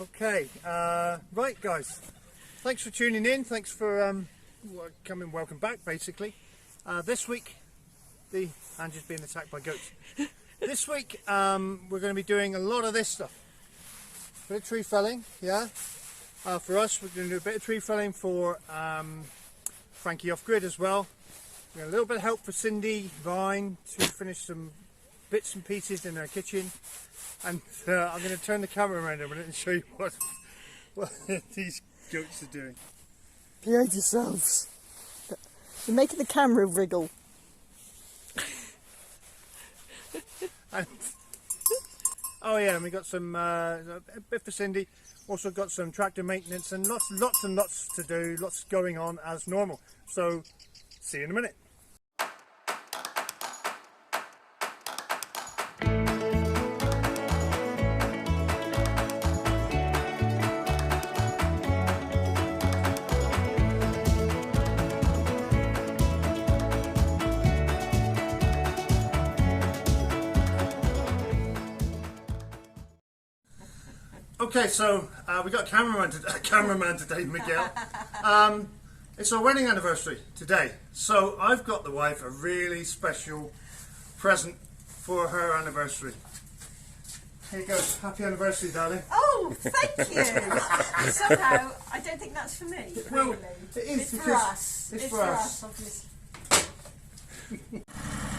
Okay, right guys, thanks for tuning in, thanks for coming, welcome back basically. This week, Andrew's being attacked by goats. This week we're going to be doing a lot of this stuff. A bit of tree felling, yeah. For us, we're going to do a bit of tree felling for Frankie off grid as well. We got a little bit of help for Cindy Vine to finish some bits and pieces in her kitchen. And I'm going to turn the camera around a minute and show you what these goats are doing. Behave yourselves. You're making the camera wriggle. And, oh yeah, and we got some a bit for Cindy. Also got some tractor maintenance and lots and lots to do, lots going on as normal. So, see you in a minute. Okay, so we got a cameraman today, Miguel. It's our wedding anniversary today, so I've got the wife a really special present for her anniversary. Here you go. Happy anniversary, darling. Oh, thank you. Somehow, I don't think that's for me. Well, really. it is It's because for us. It's for us. Obviously.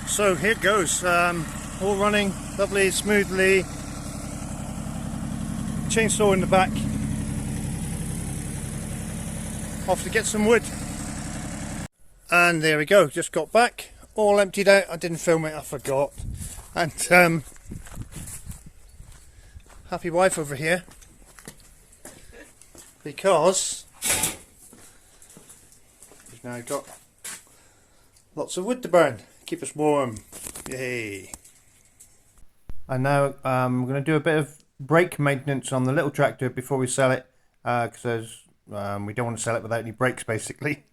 So here it goes, all running lovely, smoothly. Chainsaw in the back. Off to get some wood. And there we go, just got back, all emptied out. I didn't film it, I forgot. And happy wife over here, because we've now got lots of wood to burn, keep us warm. Yay. And now I'm going to do a bit of brake maintenance on the little tractor before we sell it, because we don't want to sell it without any brakes basically.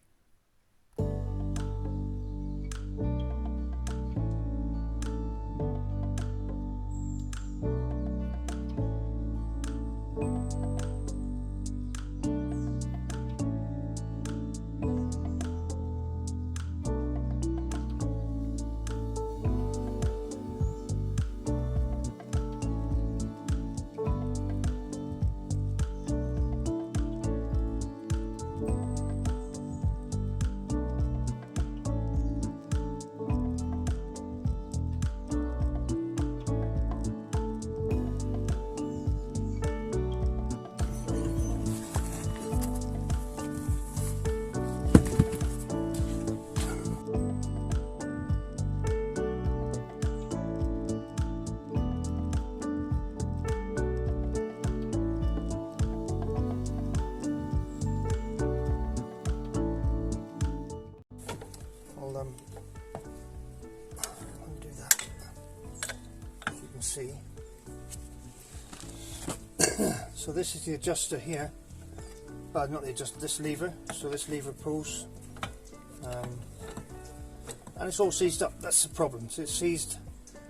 Undo that, as you can see. So this is the adjuster here, not the adjuster, this lever. So this lever pulls, and it's all seized up. That's the problem. So it's seized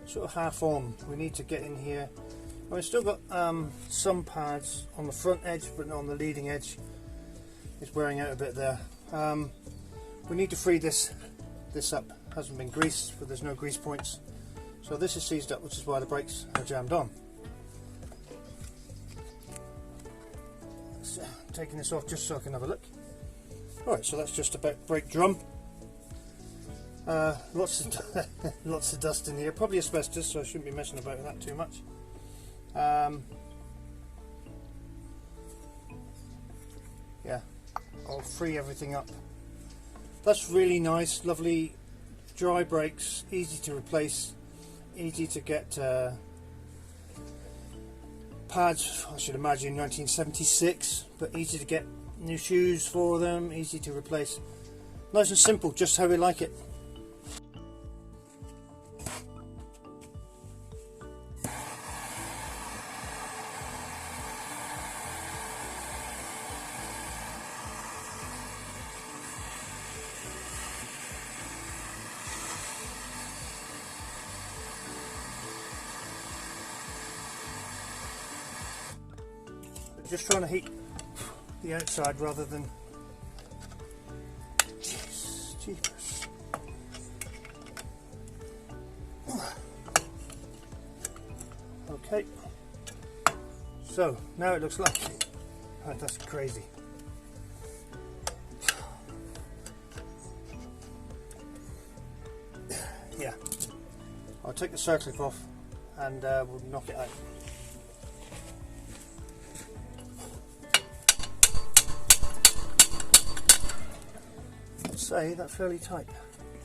sort of half on. We need to get in here. And we've still got some pads on the front edge, but not on the leading edge. It's wearing out a bit there. We need to free this up. Hasn't been greased, but there's no grease points, so this is seized up, which is why the brakes are jammed on. So, taking this off just so I can have a look. Alright, so that's just about brake drum. Lots of dust in here, probably asbestos, so I shouldn't be messing about with that too much. Yeah, I'll free everything up. That's really nice, lovely dry brakes, easy to replace, easy to get pads, I should imagine 1976, but easy to get new shoes for them, easy to replace. Nice and simple, just how we like it. just trying to heat the outside rather than... Jeepers. Okay, so now it looks like... Oh, that's crazy. Yeah, I'll take the circlip off and we'll knock it out. I'd say that's fairly tight.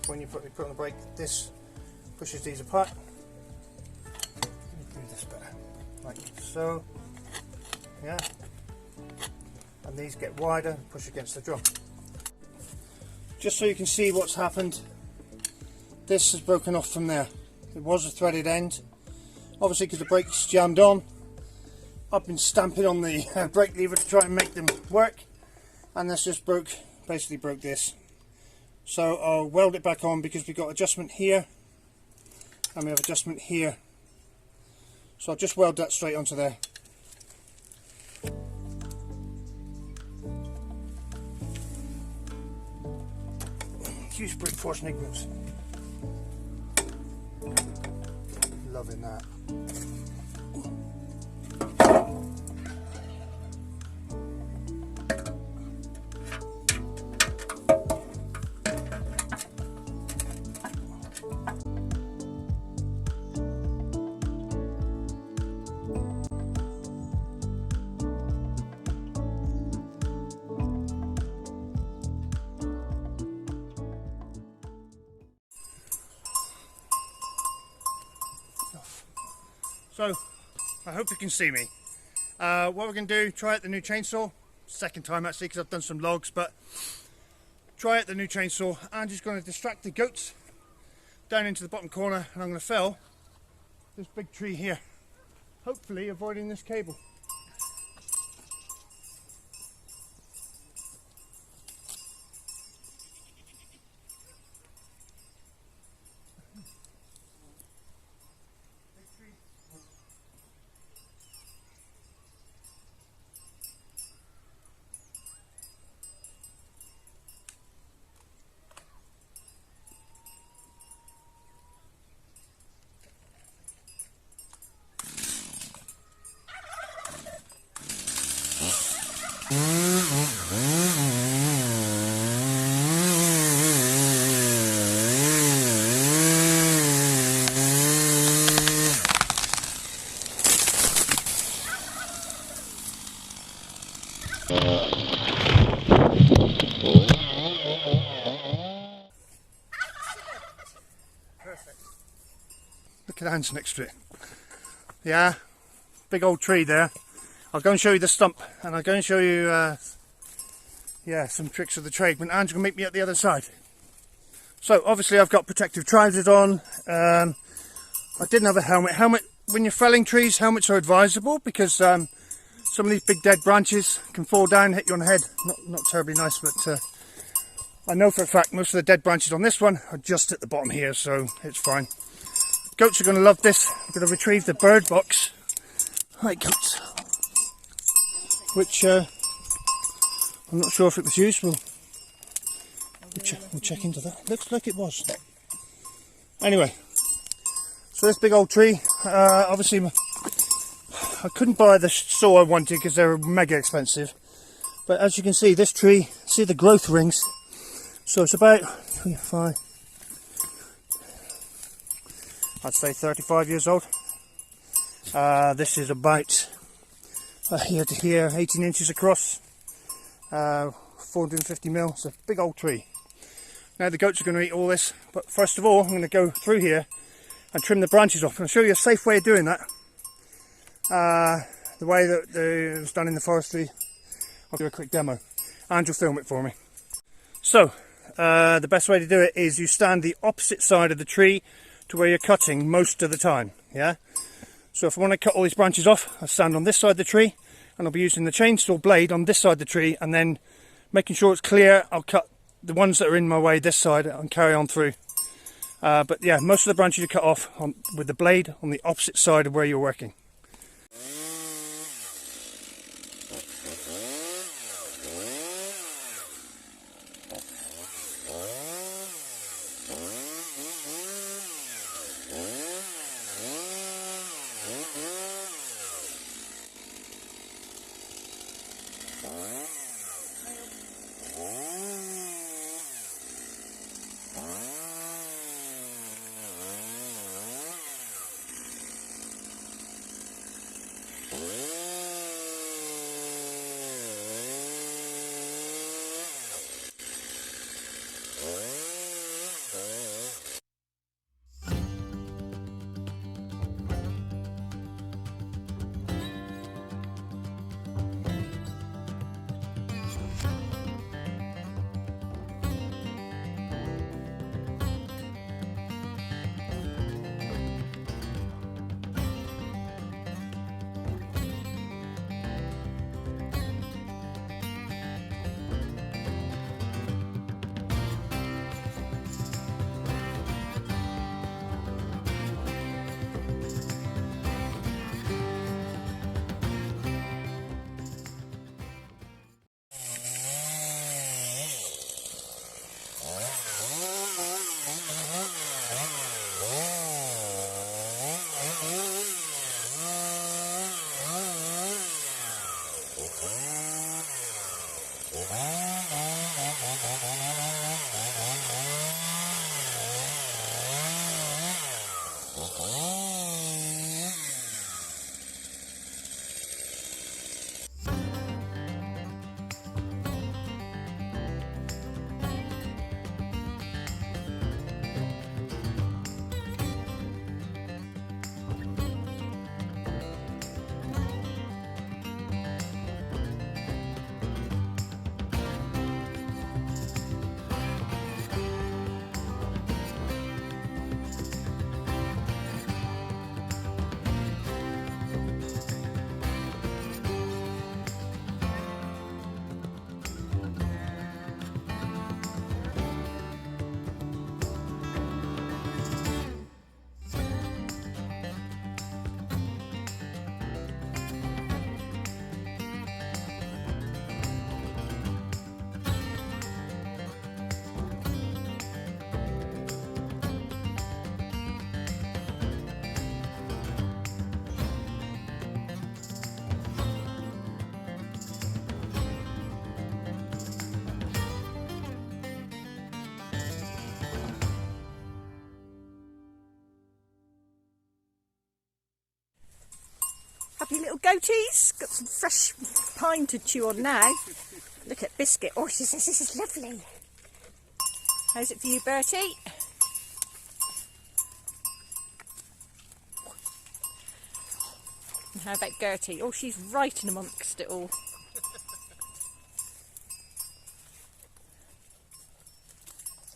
When you put on the brake, this pushes these apart. Let me do this better, like so. Yeah, and these get wider and push against the drum. Just so you can see what's happened, this has broken off from there. It was a threaded end, obviously because the brake's jammed on. I've been stamping on the brake lever to try and make them work, and this just basically broke this. So I'll weld it back on because we've got adjustment here and we have adjustment here. So I'll just weld that straight onto there. Use brute force and ignorance. Loving that. So, I hope you can see me. What we're going to do, try out the new chainsaw. Second time actually, because I've done some logs, but try out the new chainsaw. I'm just going to distract the goats down into the bottom corner, and I'm going to fell this big tree here, hopefully avoiding this cable. Perfect. Look at Anne's next to it. Yeah, big old tree there. I'll go and show you the stump, and I'll go and show you yeah, some tricks of the trade when Anne's going to meet me at the other side. So obviously I've got protective trousers on. I didn't have a helmet. When you're felling trees, helmets are advisable because some of these big dead branches can fall down and hit you on the head. Not terribly nice, but I know for a fact most of the dead branches on this one are just at the bottom here, so it's fine. Goats are going to love this. I'm going to retrieve the bird box. Right, goats. Which I'm not sure if it was used. We'll check into that. Looks like it was. Anyway, so this big old tree. Obviously, I couldn't buy the saw I wanted because they were mega expensive. But as you can see, this tree, see the growth rings. So it's about 25, I'd say 35 years old. This is about here to here, 18 inches across, 450 mil. It's a big old tree. Now the goats are going to eat all this, but first of all I'm going to go through here and trim the branches off. And I'll show you a safe way of doing that. The way that it was done in the forestry. I'll do a quick demo. And you'll film it for me. So, the best way to do it is you stand the opposite side of the tree to where you're cutting most of the time. Yeah. So if I want to cut all these branches off, I stand on this side of the tree, and I'll be using the chainsaw blade on this side of the tree, and then making sure it's clear, I'll cut the ones that are in my way this side and carry on through. But yeah, most of the branches you cut off with the blade on the opposite side of where you're working. Happy little goatees. Got some fresh pine to chew on now. Look at Biscuit. Oh, she says this is lovely. How's it for you, Bertie? And how about Gertie? Oh, she's right in amongst it all.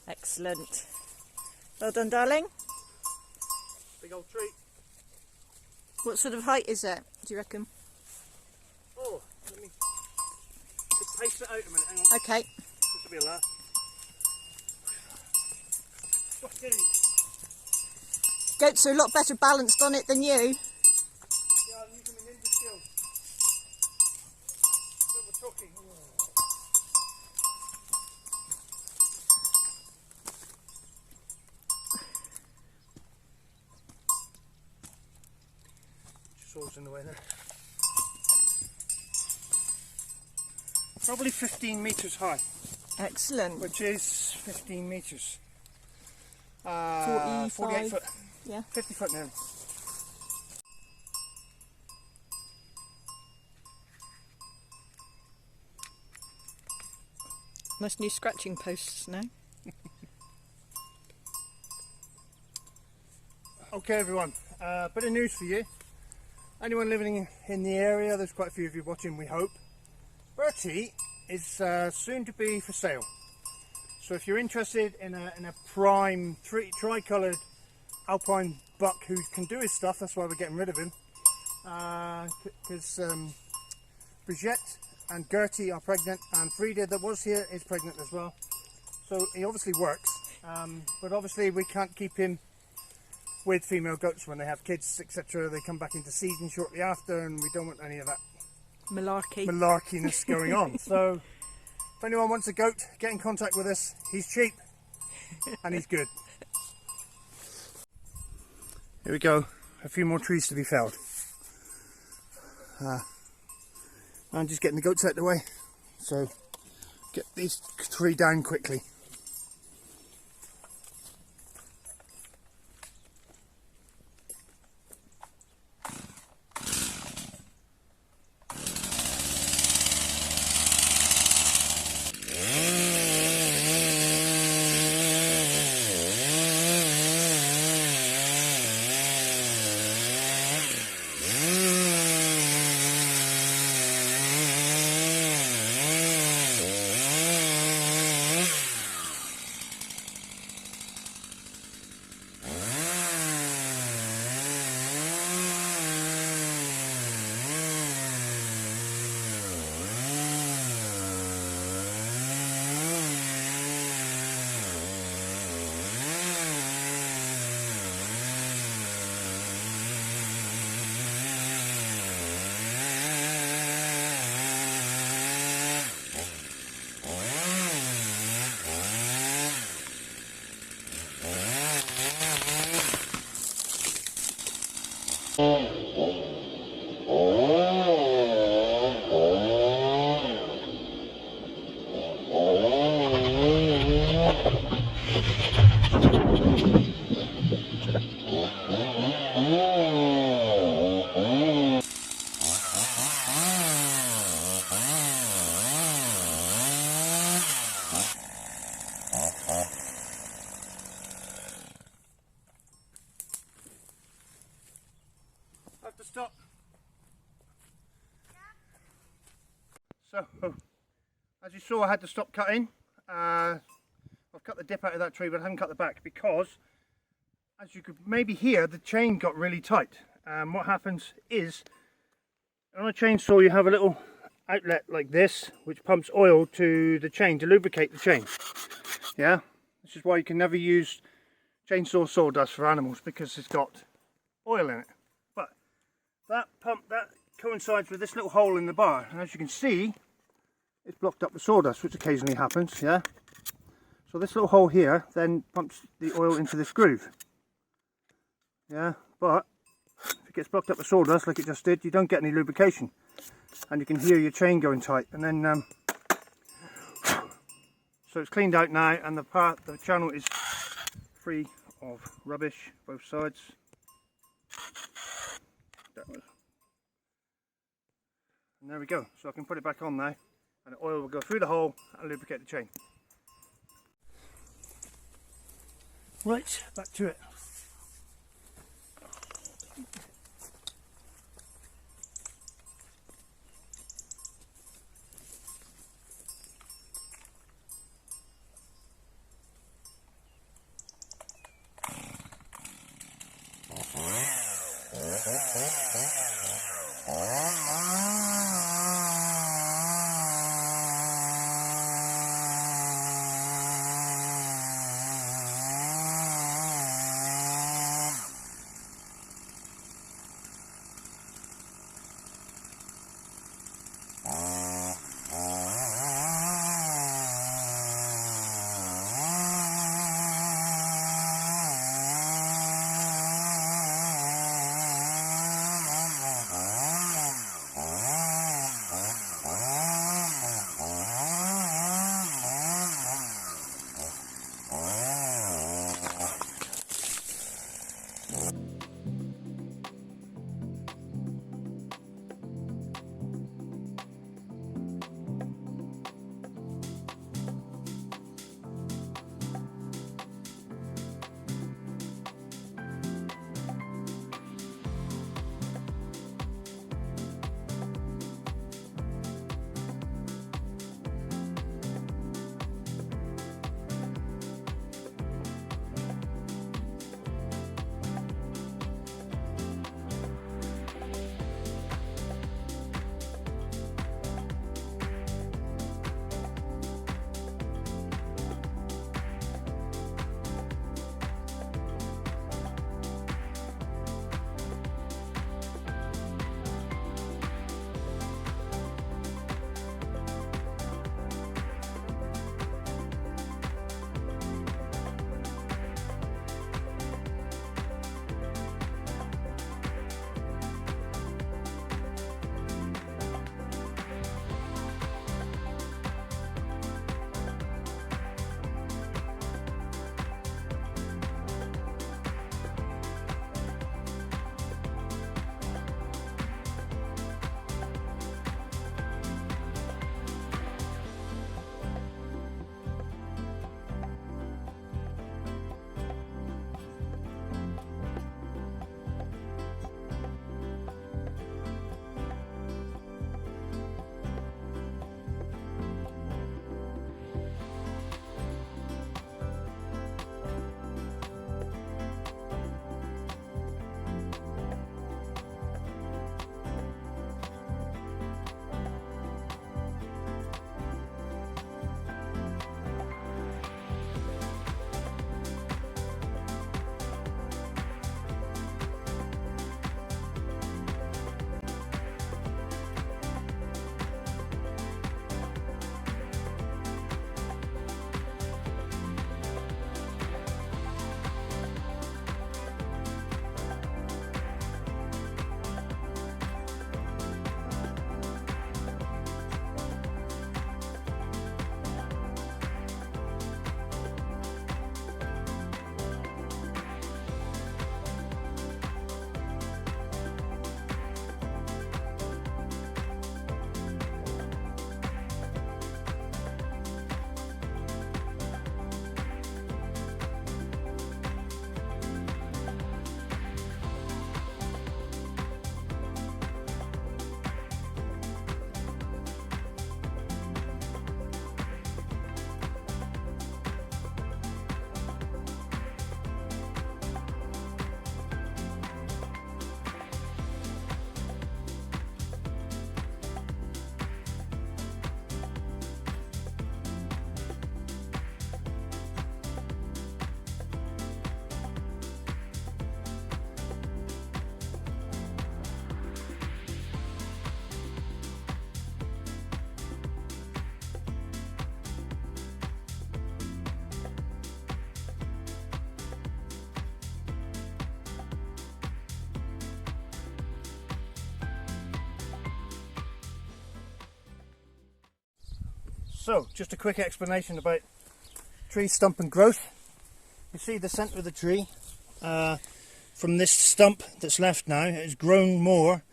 Excellent. Well done, darling. Big old treat. What sort of height is it, do you reckon? Oh, let me pace it out a minute, hang on. Okay. This will be a laugh. Okay. Goats are a lot better balanced on it than you. Yeah, I'm using my ninja skills. So we're talking. Swords in the way there. Probably 15 metres high, Excellent. which is 15 metres. 45. 48 foot. Yeah. 50 foot now. Nice new scratching posts now. Okay everyone, bit of news for you. Anyone living in the area, there's quite a few of you watching, we hope. Bertie is soon to be for sale. So if you're interested in a prime tri-coloured alpine buck who can do his stuff, that's why we're getting rid of him. Because Brigitte and Gertie are pregnant, and Frida that was here is pregnant as well. So he obviously works, but obviously we can't keep him with female goats when they have kids, etc. They come back into season shortly after, and we don't want any of that malarkiness going on. So if anyone wants a goat, get in contact with us. He's cheap and he's good. Here we go, a few more trees to be felled. I'm just getting the goats out of the way, so get these 3 down quickly. So, as you saw, I had to stop cutting. I've cut the dip out of that tree, but I haven't cut the back because, as you could maybe hear, the chain got really tight. What happens is, on a chainsaw you have a little outlet like this, which pumps oil to the chain to lubricate the chain. Yeah, this is why you can never use chainsaw sawdust for animals, because it's got oil in it. But that coincides with this little hole in the bar, and as you can see, it's blocked up the sawdust, which occasionally happens. Yeah, so this little hole here then pumps the oil into this groove. Yeah, but if it gets blocked up with sawdust like it just did, you don't get any lubrication, and you can hear your chain going tight. And then so it's cleaned out now, and the channel is free of rubbish, both sides. And there we go. So I can put it back on now, and the oil will go through the hole and lubricate the chain. Right, back to it. So, just a quick explanation about tree stump and growth. You see the centre of the tree, from this stump that's left now, it has grown more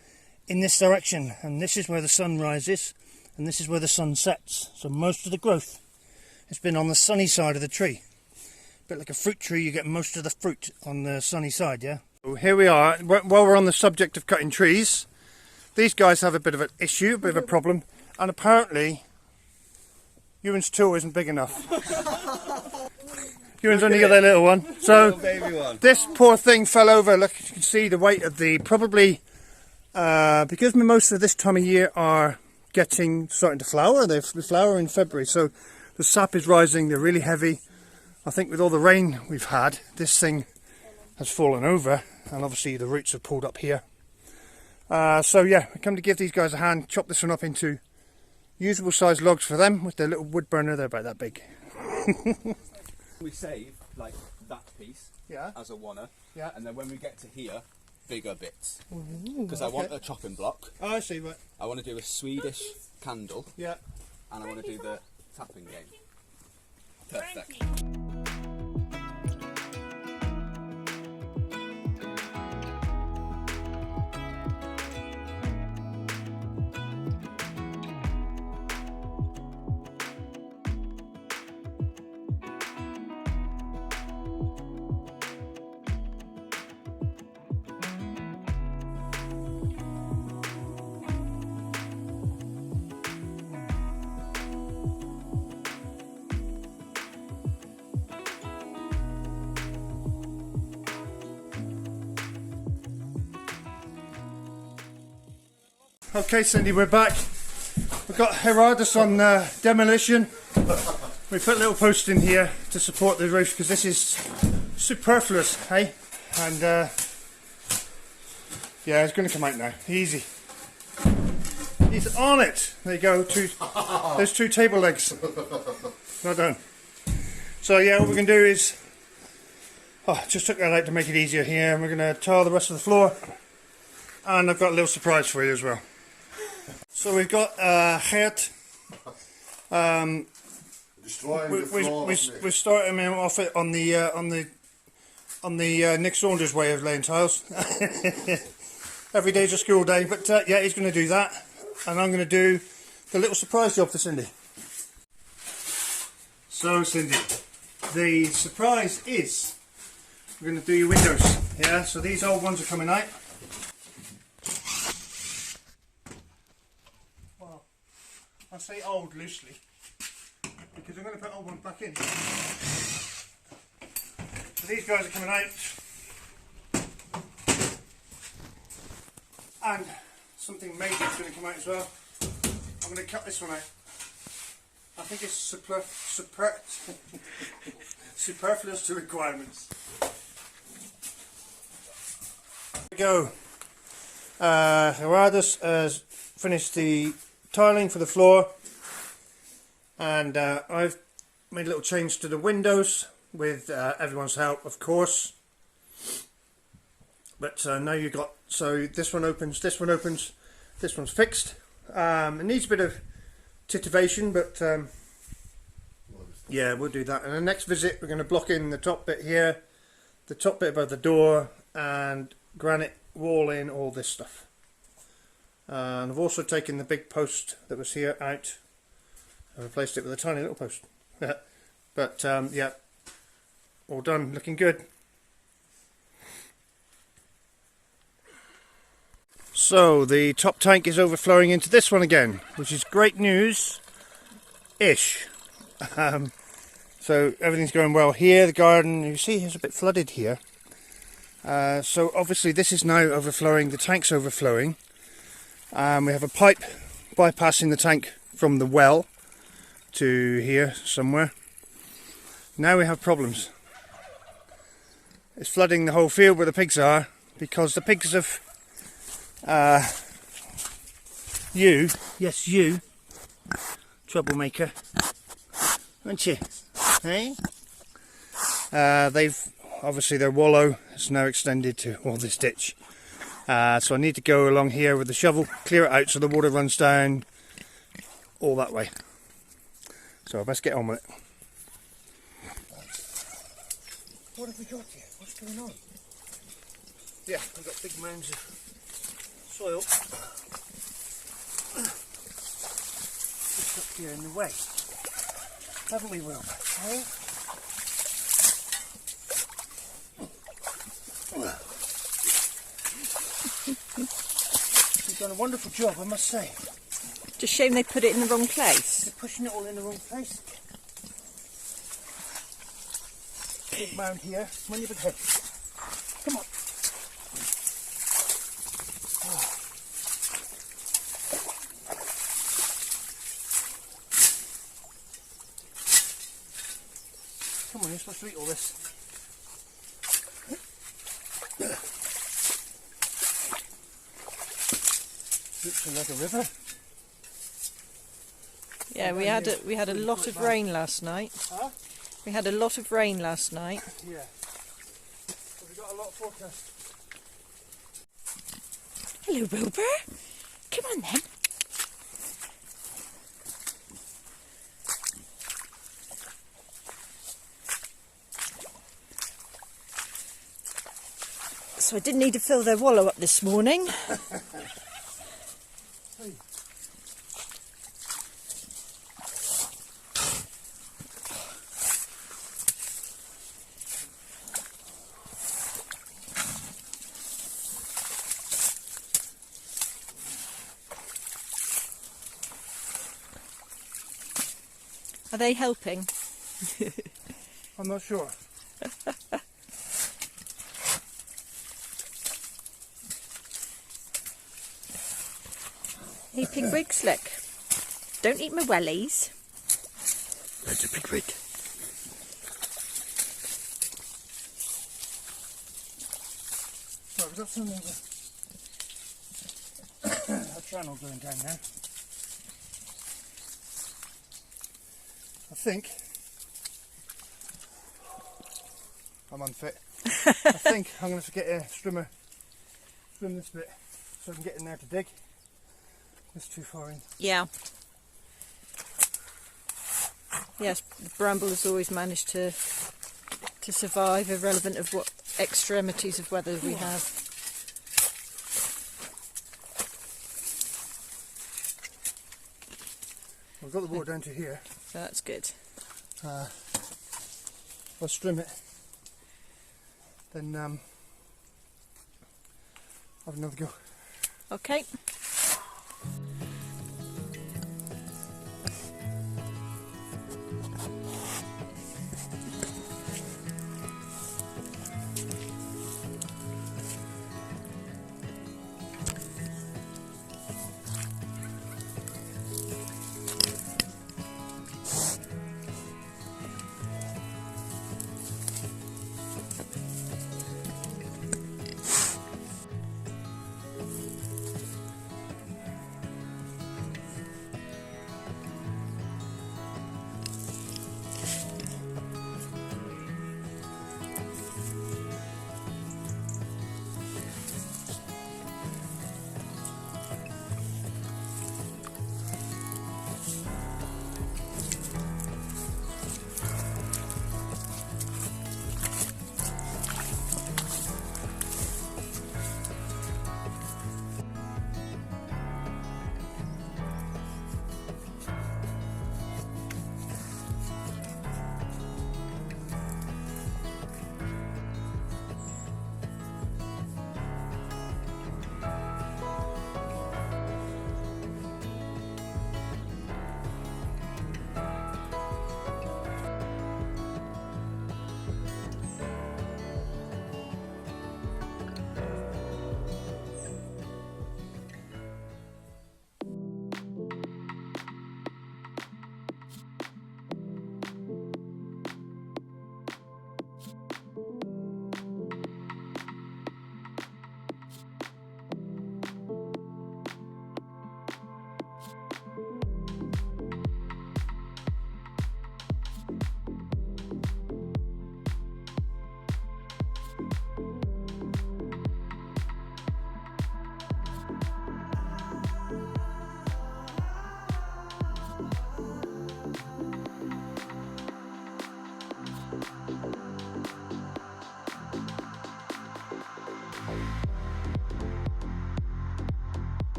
in this direction, and this is where the sun rises and this is where the sun sets. So most of the growth has been on the sunny side of the tree. A bit like a fruit tree, you get most of the fruit on the sunny side, yeah? So here we are, while we're on the subject of cutting trees, these guys have a bit of an issue, a bit of a problem, and apparently Ewan's tool isn't big enough. Ewan's only got that little one. So this poor thing fell over. Look, you can see the weight of the, probably, because most of this time of year are starting to flower. They flower in February, so the sap is rising, they're really heavy. I think with all the rain we've had, this thing has fallen over, and obviously the roots have pulled up here. So yeah, I come to give these guys a hand, chop this one up into usable sized logs for them with their little wood burner. They're about that big. We save like that piece as a wanna, and then when we get to here, bigger bits, because I want a chopping block. Oh, I see. Right. I want to do a Swedish candle, Yeah. and I want to do the tapping game. Perfect. Okay, Cindy, we're back. We've got Gerardus on demolition. We put a little post in here to support the roof because this is superfluous, hey? And yeah, it's going to come out now. Easy. He's on it. There you go. There's 2 table legs. Well done. So yeah, what we're going to do is, just took that out to make it easier here, and we're going to tile the rest of the floor. And I've got a little surprise for you as well. So we've got Gert. We started him off it on the Nick Saunders way of laying tiles. Every day's a school day, but yeah, he's going to do that, and I'm going to do the little surprise job for Cindy. So Cindy, the surprise is we're going to do your windows. Yeah, so these old ones are coming out. I say old loosely because I'm going to put old ones back in. So these guys are coming out, and something major is going to come out as well. I'm going to cut this one out. I think it's superfluous to requirements. There we go. Gerardus has finished the tiling for the floor, and I've made a little change to the windows with everyone's help, of course. But now you've got, so this one opens, this one's fixed. It needs a bit of titivation, but yeah, we'll do that. And the next visit we're going to block in the top bit here, the top bit above the door, and granite wall in all this stuff. And I've also taken the big post that was here out and replaced it with a tiny little post. But yeah, all done, looking good. So the top tank is overflowing into this one again, which is great news-ish. So everything's going well here. The garden, you see, is a bit flooded here. So obviously this is now overflowing, the tank's overflowing. We have a pipe bypassing the tank from the well to here somewhere. Now we have problems. It's flooding the whole field where the pigs are, because the pigs have you troublemaker, aren't you? Hey? They've obviously, their wallow is now extended to all this ditch. So I need to go along here with the shovel, clear it out so the water runs down all that way. So I best get on with it. What have we got here? What's going on? Yeah, we've got big mounds of soil just up here in the way. Haven't we, Will? Eh? You've done a wonderful job, I must say. Just shame they put it in the wrong place. They're pushing it all in the wrong place. Big mound here. Come on, you big head. Come on. Oh. Come on, you're supposed to eat all this. Looks like a river. Yeah, we had a lot of rain last night. Huh? We had a lot of rain last night. Yeah. Have we got a lot of forecast? Hello, Wilbur. Come on then. So I didn't need to fill their wallow up this morning. Hey. Are they helping? I'm not sure. Hey, Pigwig Slick. Don't eat my wellies. That's a big rig. Right, we've got something a channel going down there. I think I'm unfit. I think I'm going to get a strimmer, trim this bit so I can get in there to dig. It's too far in. Yeah. Yes, the bramble has always managed to survive, irrelevant of what extremities of weather we have. I've got the water down to here. So that's good. If I strim it, then have another go. Okay.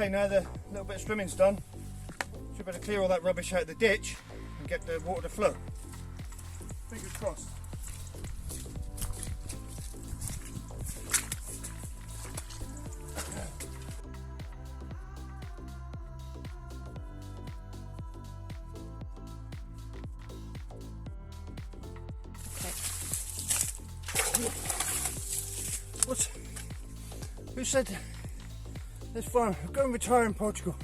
Okay, now the little bit of strumming's done. Should better clear all that rubbish out of the ditch and get the water to flow. Fingers crossed. Who said this farm? Go and retire in Portugal.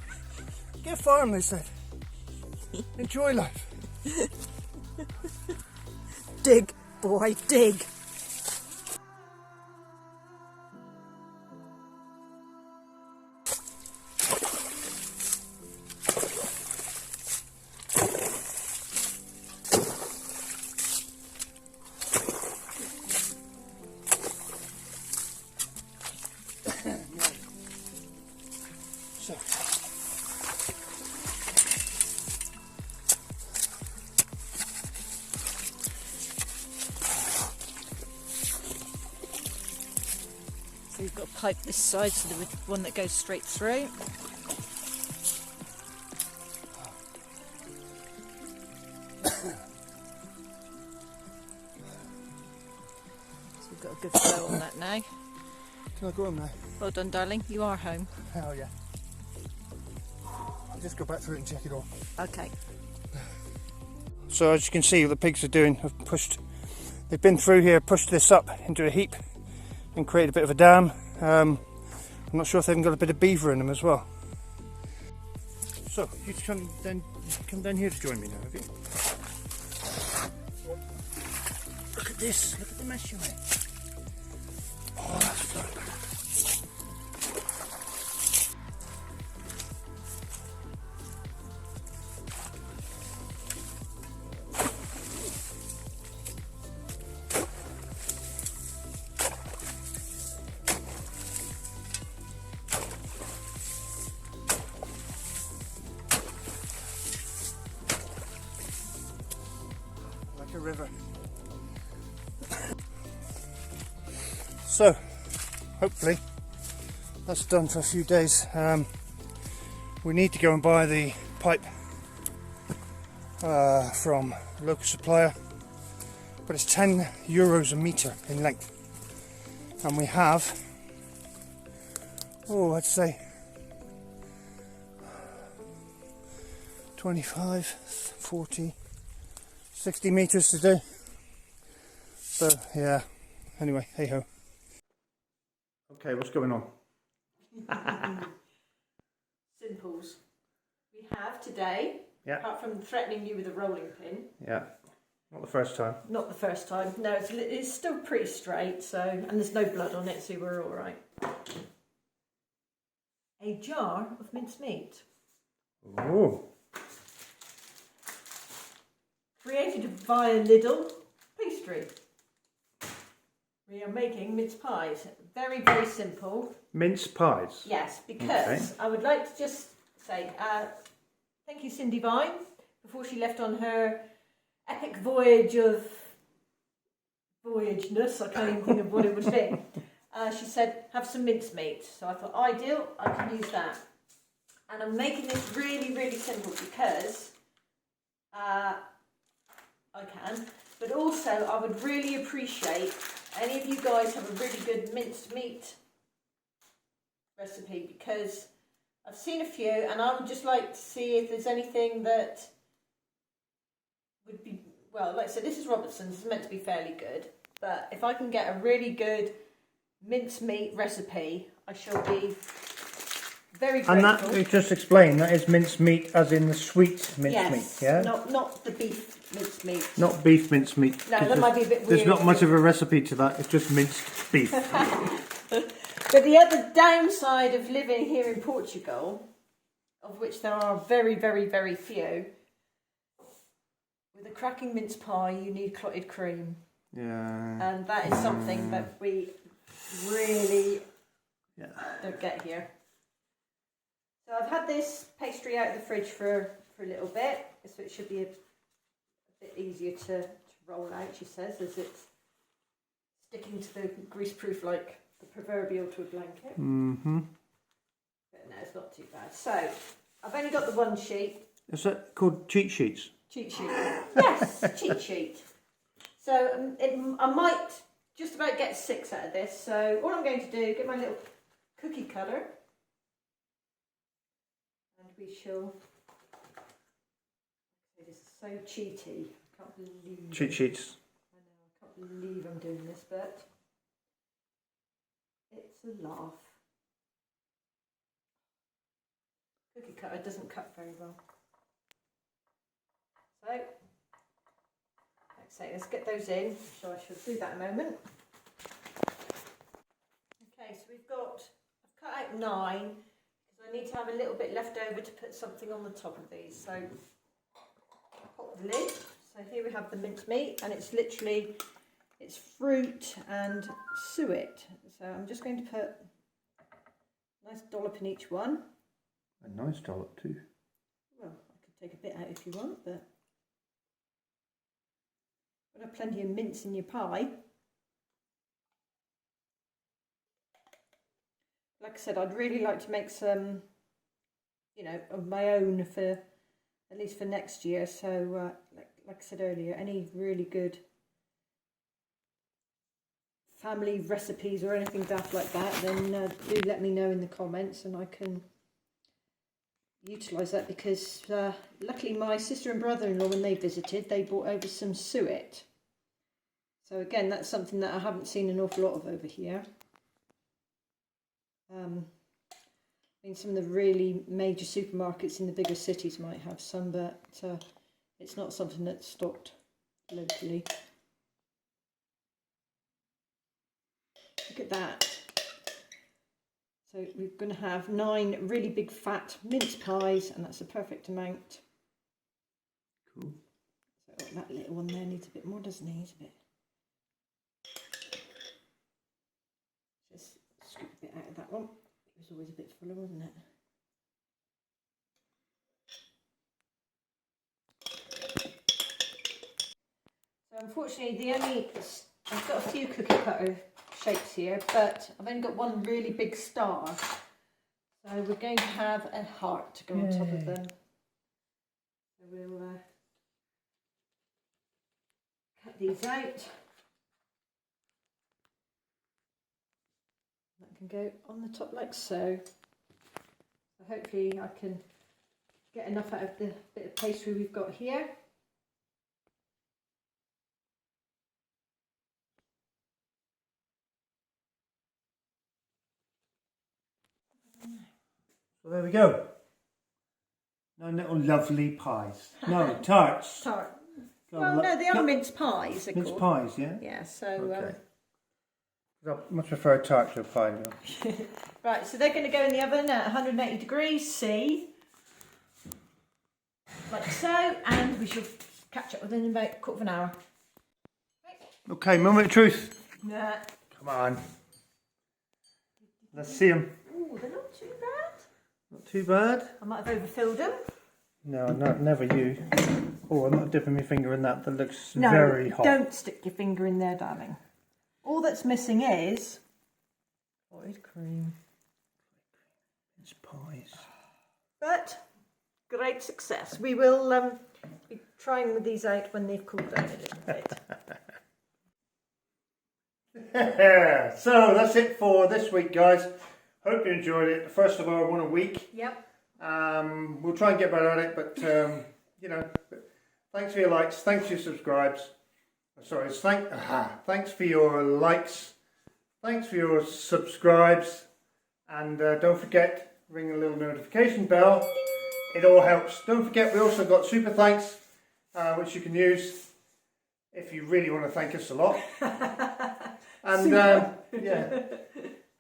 Get a farm, they said. Enjoy life. Dig, boy, dig. So you've got a pipe this side, so the one that goes straight through. So we've got a good flow on that now. Can I go home now? Well done, darling. You are home. Hell yeah. I'll just go back through it and check it all. Okay. So as you can see, what the pigs are doing, they've been through here, pushed this up into a heap and created a bit of a dam. I'm not sure if they've got a bit of beaver in them as well. So you come down here to join me now, have you? Look at this, look at the mess you made. Oh, that's fun. A river. So hopefully that's done for a few days. We need to go and buy the pipe from a local supplier, but it's €10 a metre in length, and we have, I'd say 25, 40, 60 metres to do. So yeah, anyway, hey ho. Okay, what's going on? Simples. We have today, apart from threatening you with a rolling pin. Yeah, not the first time. Not the first time. No, it's still pretty straight, so, and there's no blood on it, so we're all right. A jar of mincemeat. Oh. Created via Lidl pastry. We are making mince pies. Very, very simple. Mince pies? Yes, because I would like to just say thank you, Cindy Vine, before she left on her epic voyage of voyageness. I can't even think of what it would be. She said, have some mincemeat. So I thought, ideal, I can use that. And I'm making this really, really simple because I can, but also I would really appreciate any of you guys have a really good minced meat recipe, because I've seen a few and I would just like to see if there's anything that would be, well, like I said, this is Robertson's, it's meant to be fairly good, but if I can get a really good minced meat recipe, I shall be very grateful. And that, we just explain, that is minced meat as in the sweet minced meat, yeah? Not the beef minced meat. Not beef minced meat. No, that might be a bit weird. There's not much of a recipe to that, it's just minced beef. But the other downside of living here in Portugal, of which there are very, very, very few, with a cracking mince pie you need clotted cream. Yeah. And that is something that we really don't get here. So I've had this pastry out of the fridge for a little bit, so it should be a bit easier to roll out, she says, as it's sticking to the greaseproof like the proverbial to a blanket. Mm-hmm. Bit But no, it's not too bad. So I've only got the one sheet. Is that called cheat sheets? Cheat sheet. Yes, cheat sheet. So I might just about get 6 out of this. So all I'm going to do, get my little cookie cutter, and we shall. This is so cheaty. I can't believe. Cheat sheets. I know. I can't believe I'm doing this, but it's a laugh. Cookie cutter doesn't cut very well. So, like I say, let's get those in. So I shall do that in a moment. Okay, so we've got, I've cut out 9 because I need to have a little bit left over to put something on the top of these. So, pop the lid. So here we have the mincemeat, and it's literally, it's fruit and suet. So I'm just going to put a nice dollop in each one. A nice dollop too. Well, I could take a bit out if you want, but you've got to have plenty of mince in your pie. Like I said, I'd really like to make some, you know, of my own for, at least for next year. So, like I said earlier, any really good family recipes or anything daft like that, then do let me know in the comments, and I can utilise that, because luckily my sister and brother-in-law, when they visited, they brought over some suet. So again, that's something that I haven't seen an awful lot of over here. I mean, some of the really major supermarkets in the bigger cities might have some, but it's not something that's stocked locally. Look at that. So we're going to have 9 really big fat mince pies, and that's the perfect amount. Cool. So that little one there needs a bit more, doesn't he? He's a bit. Just scoop a bit out of that one. It was always a bit fuller, wasn't it? So unfortunately, I've got a few cookie cutter shapes here, but I've only got one really big star. So we're going to have a heart to go on top of them. So we'll cut these out. That can go on the top like so. So hopefully I can get enough out of the bit of pastry we've got here. So there we go. 9 little lovely pies. No, tarts. Tart. Well, no, they are mince pies. Mince pies, yeah? Yeah, so... Okay. I much prefer a tart to a pie. Right, so they're going to go in the oven at 180 degrees C. Like so, and we shall catch up within about a quarter of an hour. Right. Okay, moment of truth. Nah. Come on. Let's see them. Ooh, they're not too bad. Not too bad. I might have overfilled them. No, never you. Oh, I'm not dipping my finger in that. That looks very hot. Don't stick your finger in there, darling. All that's missing is clotted cream. It's pies. But great success. We will be trying these out when they've cooled down a little bit. So that's it for this week, guys. Hope you enjoyed it. First of all, one a week. Yep. We'll try and get better at it, but you know, thanks for your likes, thanks for your subscribes. Sorry, thanks for your likes, thanks for your subscribes, and don't forget, ring the little notification bell. It all helps. Don't forget, we also got super thanks, which you can use if you really want to thank us a lot. And yeah,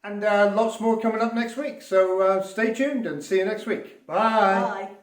and lots more coming up next week. So stay tuned and see you next week. Bye. Bye.